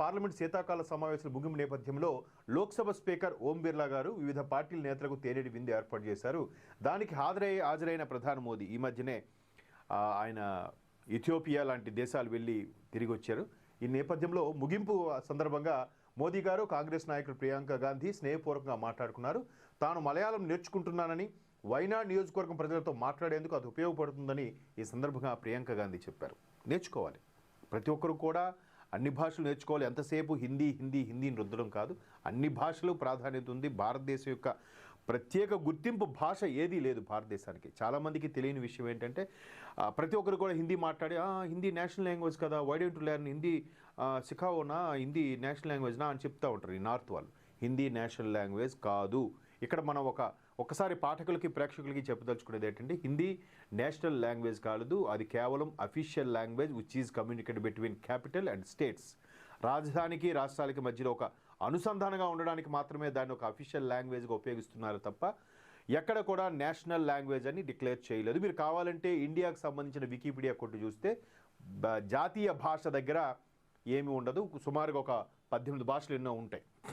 Parliament శీతాకాల సమావేశాల ముగింపు నేపథ్యంలో లోక్సభ స్పీకర్ ఓం బిర్లా గారు వివిధ పార్టీల నేతలకు తేనెటి విందు ఏర్పాటు చేశారు. దానికి హాజరైన ప్రధాని మోదీ ఈ మధ్యనే ఆయన ఇథియోపియా లాంటి దేశాలు వెళ్ళి తిరిగి వచ్చారు. ఈ నేపథ్యంలో ముగింపు సందర్భంగా మోదీ గారు కాంగ్రెస్ నాయకుడు ప్రియాంక గాంధీ స్నేహపూర్వకంగా మాట్లాడుకున్నారు. తాను మలయాళం నేర్చుకుంటున్నానని, వైనాడ్ నియోజకవర్గం ప్రజలతో మాట్లాడేందుకు అది ఉపయోగపడుతుందని ఈ సందర్భంగా ప్రియాంక గాంధీ చెప్పారు. నేర్చుకోవాలి, ప్రతి ఒక్కరు కూడా అన్ని భాషలు నేర్చుకోవాలి. ఎంతసేపు హిందీని రుద్దడం కాదు, అన్ని భాషలు ప్రాధాన్యత ఉంది. భారతదేశం యొక్క ప్రత్యేక గుర్తింపు భాష ఏదీ లేదు భారతదేశానికి. చాలామందికి తెలియని విషయం ఏంటంటే ప్రతి ఒక్కరు కూడా హిందీ మాట్లాడి హిందీ నేషనల్ లాంగ్వేజ్ కదా, why don't you learn Hindi, సిఖావోనా హిందీ నేషనల్ లాంగ్వేజ్ నా అని చెప్తూ ఉంటారు ఈ నార్త్ వాళ్ళు. హిందీ నేషనల్ లాంగ్వేజ్ కాదు. ఇక్కడ మనం ఒకసారి పాఠకులకి ప్రేక్షకులకి చెప్పదలుచుకునేది ఏంటంటే హిందీ నేషనల్ లాంగ్వేజ్ కాదు, అది కేవలం official language which is communicate between capital and states. రాజధానికి రాష్ట్రాలకి మధ్యలో ఒక అనుసంధానంగా ఉండడానికి మాత్రమే దాన్ని ఒక అఫీషియల్ లాంగ్వేజ్గా ఉపయోగిస్తున్నారు తప్ప ఎక్కడ కూడా నేషనల్ లాంగ్వేజ్ అని డిక్లేర్ చేయలేదు. మీరు కావాలంటే ఇండియాకు సంబంధించిన వికీపీడియా కొట్టు చూస్తే జాతీయ భాష దగ్గర ఏమి ఉండదు. సుమారుగా ఒక 18 భాషలు ఎన్నో ఉంటాయి.